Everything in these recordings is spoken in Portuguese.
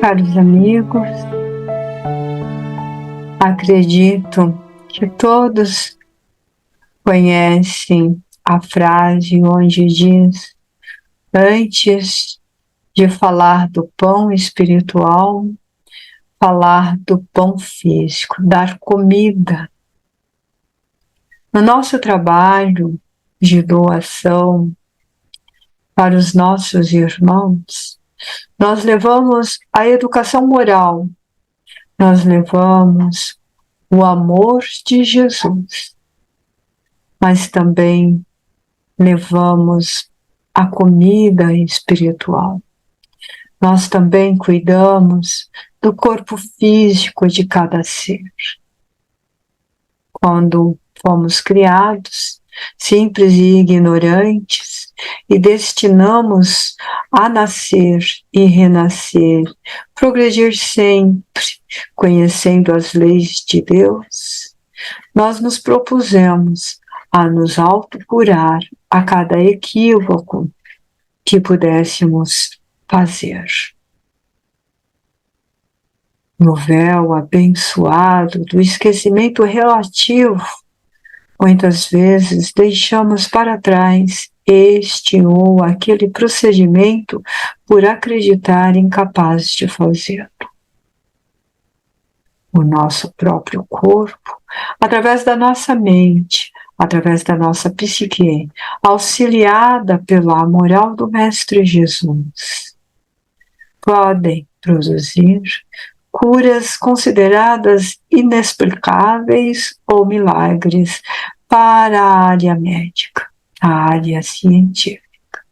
Caros amigos, acredito que todos conhecem a frase onde diz: antes de falar do pão espiritual, falar do pão físico, dar comida. No nosso trabalho de doação para os nossos irmãos, nós levamos a educação moral, nós levamos o amor de Jesus, mas também levamos a comida espiritual. Nós também cuidamos do corpo físico de cada ser. Quando fomos criados, simples e ignorantes, e destinamos a nascer e renascer, progredir sempre, conhecendo as leis de Deus, nós nos propusemos a nos autocurar a cada equívoco que pudéssemos fazer. No véu abençoado do esquecimento relativo, muitas vezes deixamos para trás este ou aquele procedimento por acreditar incapazes de fazê-lo. O nosso próprio corpo, através da nossa mente, através da nossa psique, auxiliada pela moral do Mestre Jesus, podem produzir curas consideradas inexplicáveis ou milagres para a área médica, a área científica.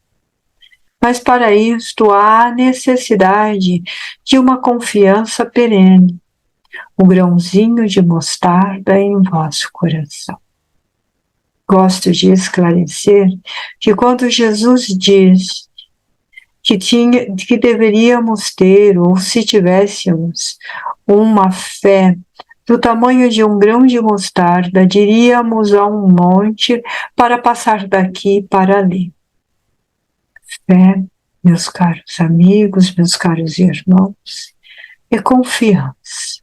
Mas para isto há necessidade de uma confiança perene, um grãozinho de mostarda em vosso coração. Gosto de esclarecer que quando Jesus diz que deveríamos ter, ou se tivéssemos uma fé do tamanho de um grão de mostarda, diríamos a um monte para passar daqui para ali. Fé, meus caros amigos, meus caros irmãos, é confiança.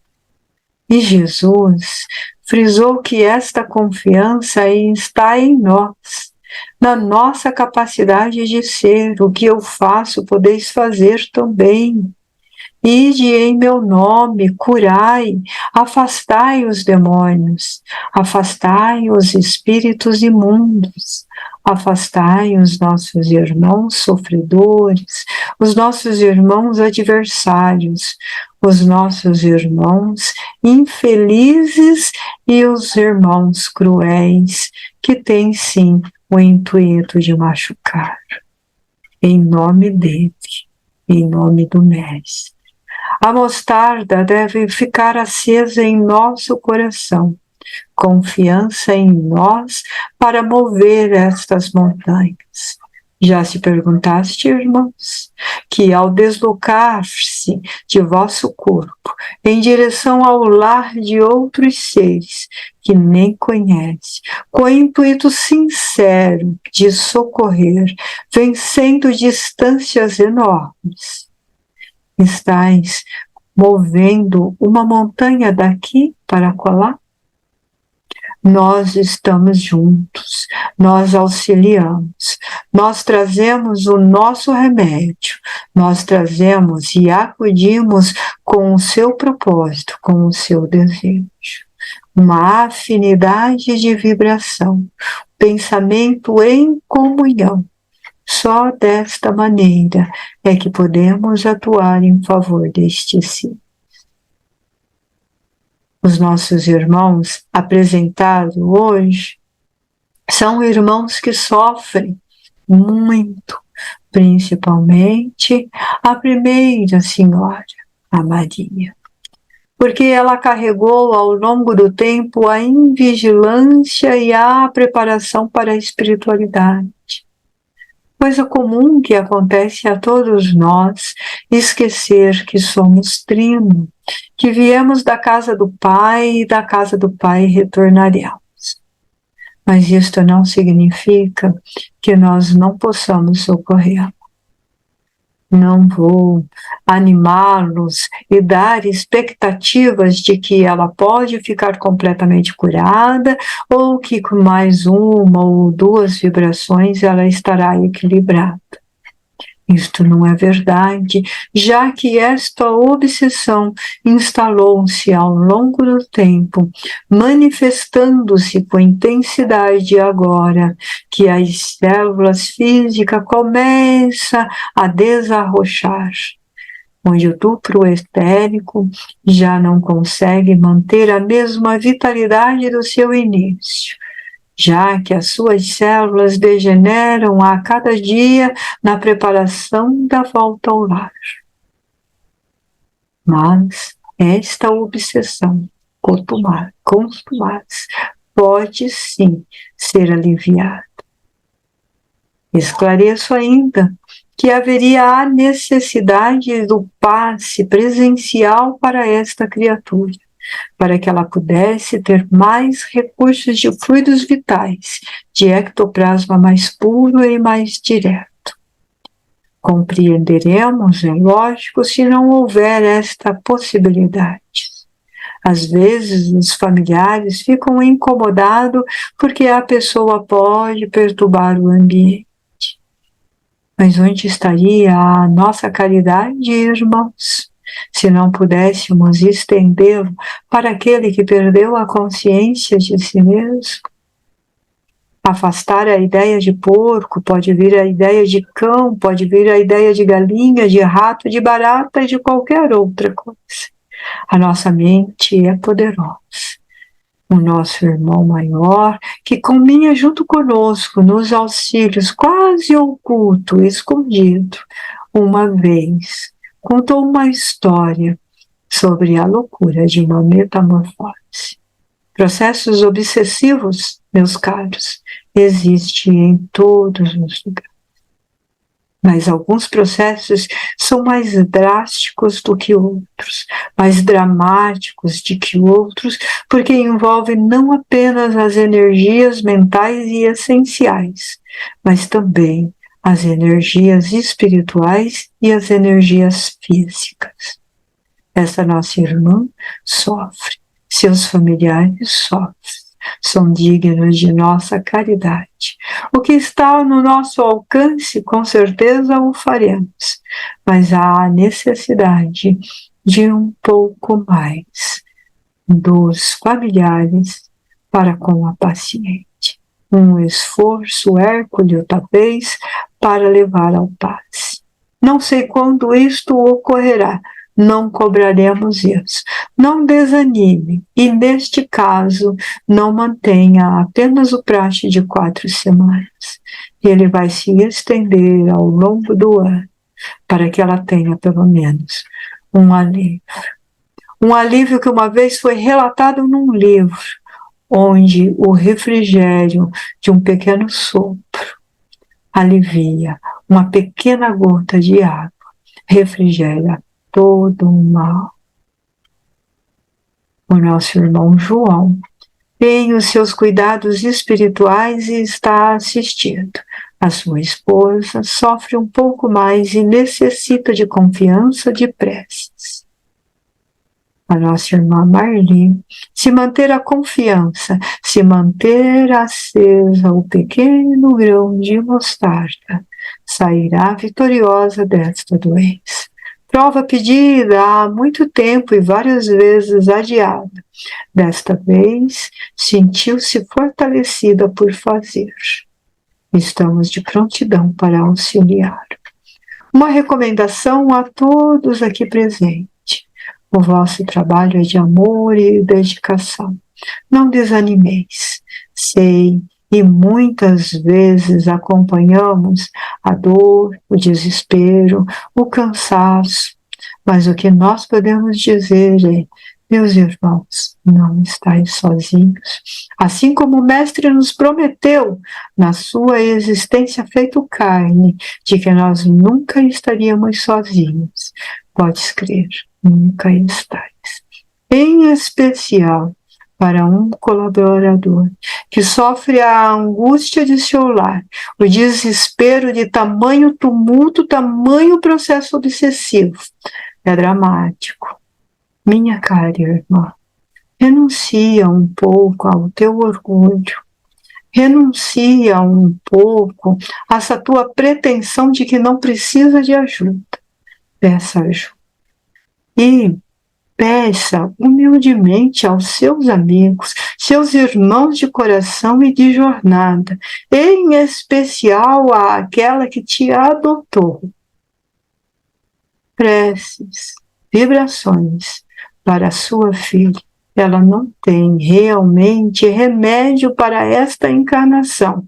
E Jesus frisou que esta confiança está em nós, na nossa capacidade de ser. O que eu faço, podeis fazer também. Ide em meu nome, curai, afastai os demônios, afastai os espíritos imundos, afastai os nossos irmãos sofredores, os nossos irmãos adversários, os nossos irmãos infelizes e os irmãos cruéis, que têm sim o intuito de machucar. Em nome dele, em nome do Mestre. A mostarda deve ficar acesa em nosso coração, confiança em nós para mover estas montanhas. Já se perguntaste, irmãos, que ao deslocar-se de vosso corpo em direção ao lar de outros seres que nem conhece, com o intuito sincero de socorrer, vencendo distâncias enormes, estais movendo uma montanha daqui para acolá? Nós estamos juntos, nós auxiliamos, nós trazemos o nosso remédio, nós trazemos e acudimos com o seu propósito, com o seu desejo. Uma afinidade de vibração, pensamento em comunhão. Só desta maneira é que podemos atuar em favor deste si. Os nossos irmãos apresentados hoje são irmãos que sofrem muito, principalmente a primeira senhora, a Maria, porque ela carregou ao longo do tempo a invigilância e a preparação para a espiritualidade. Coisa comum que acontece a todos nós, esquecer que somos trino, que viemos da casa do Pai e da casa do Pai retornaremos. Mas isto não significa que nós não possamos socorrer. Não vou animá-los e dar expectativas de que ela pode ficar completamente curada ou que com mais uma ou duas vibrações ela estará equilibrada. Isto não é verdade, já que esta obsessão instalou-se ao longo do tempo, manifestando-se com intensidade agora que as células físicas começam a desarrochar, onde o duplo etérico já não consegue manter a mesma vitalidade do seu início, já que as suas células degeneram a cada dia na preparação da volta ao lar. Mas esta obsessão contumaz pode sim ser aliviada. Esclareço ainda que haveria a necessidade do passe presencial para esta criatura, para que ela pudesse ter mais recursos de fluidos vitais, de ectoplasma mais puro e mais direto. Compreenderemos, é lógico, se não houver esta possibilidade. Às vezes, os familiares ficam incomodados porque a pessoa pode perturbar o ambiente. Mas onde estaria a nossa caridade, irmãos, se não pudéssemos estendê-lo para aquele que perdeu a consciência de si mesmo? Afastar a ideia de porco, pode vir a ideia de cão, pode vir a ideia de galinha, de rato, de barata e de qualquer outra coisa. A nossa mente é poderosa. O nosso irmão maior, que caminha junto conosco nos auxílios, quase oculto, escondido, uma vez contou uma história sobre a loucura de uma metamorfose. Processos obsessivos, meus caros, existem em todos os lugares. Mas alguns processos são mais drásticos do que outros, mais dramáticos do que outros, porque envolvem não apenas as energias mentais e essenciais, mas também as energias espirituais e as energias físicas. Essa nossa irmã sofre, seus familiares sofrem. São dignos de nossa caridade. O que está no nosso alcance, com certeza o faremos, mas há necessidade de um pouco mais dos familiares para com a paciente. Um esforço hércules, talvez, para levar ao passe. Não sei quando isto ocorrerá, não cobraremos isso. Não desanime e, neste caso, não mantenha apenas o praxe de 4 semanas. Ele vai se estender ao longo do ano para que ela tenha, pelo menos, um alívio. Um alívio que uma vez foi relatado num livro, onde o refrigério de um pequeno sopro alivia, uma pequena gota de água refrigera todo o mal. O nosso irmão João tem os seus cuidados espirituais e está assistido. A sua esposa sofre um pouco mais e necessita de confiança, de preces. A nossa irmã Marli, se manter a confiança, se manter acesa o pequeno grão de mostarda, sairá vitoriosa desta doença. Prova pedida há muito tempo e várias vezes adiada. Desta vez, sentiu-se fortalecida por fazer. Estamos de prontidão para auxiliar. Uma recomendação a todos aqui presentes. O vosso trabalho é de amor e dedicação. Não desanimeis. Sei e muitas vezes acompanhamos a dor, o desespero, o cansaço, mas o que nós podemos dizer é: meus irmãos, não estáis sozinhos. Assim como o Mestre nos prometeu, na sua existência feito carne, de que nós nunca estaríamos sozinhos. Podes crer, nunca estáis. Em especial, para um colaborador que sofre a angústia de seu lar, o desespero de tamanho tumulto, tamanho processo obsessivo. É dramático. Minha cara irmã, renuncia um pouco ao teu orgulho, renuncia um pouco a essa tua pretensão de que não precisa de ajuda. Peça ajuda. E peça humildemente aos seus amigos, seus irmãos de coração e de jornada, em especial àquela que te adotou. Preces, vibrações para a sua filha. Ela não tem realmente remédio para esta encarnação,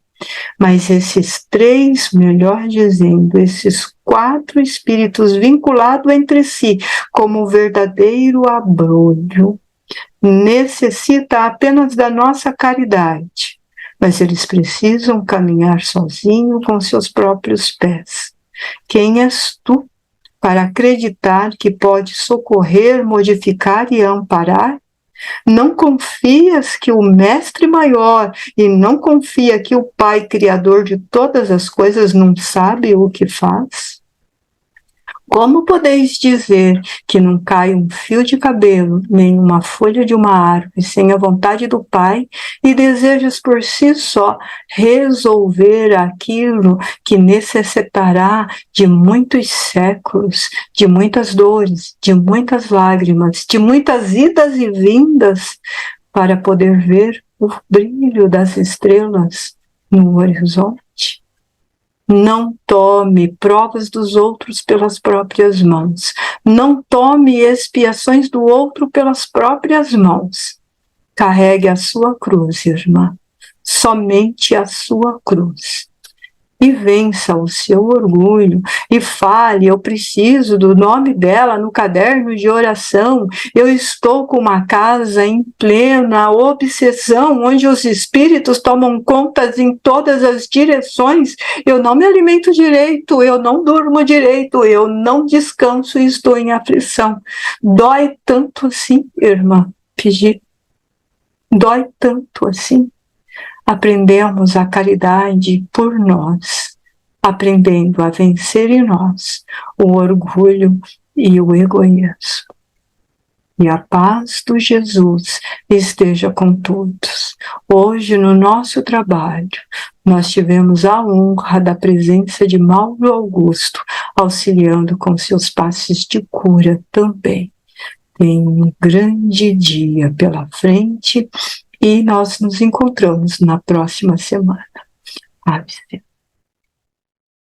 mas esses 3, melhor dizendo, esses 4 espíritos vinculados entre si como verdadeiro abrolho, necessita apenas da nossa caridade, mas eles precisam caminhar sozinhos com seus próprios pés. Quem és tu para acreditar que pode socorrer, modificar e amparar? Não confias que o Mestre Maior e não confia que o Pai Criador de todas as coisas não sabe o que faz? Como podeis dizer que não cai um fio de cabelo, nem uma folha de uma árvore, sem a vontade do Pai, e desejas por si só resolver aquilo que necessitará de muitos séculos, de muitas dores, de muitas lágrimas, de muitas idas e vindas, para poder ver o brilho das estrelas no horizonte? Não tome provas dos outros pelas próprias mãos. Não tome expiações do outro pelas próprias mãos. Carregue a sua cruz, irmã. Somente a sua cruz. E vença o seu orgulho e fale: eu preciso do nome dela no caderno de oração, eu estou com uma casa em plena obsessão, onde os espíritos tomam contas em todas as direções, eu não me alimento direito, eu não durmo direito, eu não descanso e estou em aflição. Dói tanto assim, irmã, pedir. Dói tanto assim. Aprendemos a caridade por nós, aprendendo a vencer em nós o orgulho e o egoísmo. E a paz do Jesus esteja com todos. Hoje, no nosso trabalho, nós tivemos a honra da presença de Mauro Augusto, auxiliando com seus passes de cura também. Tem um grande dia pela frente. E nós nos encontramos na próxima semana. Ave.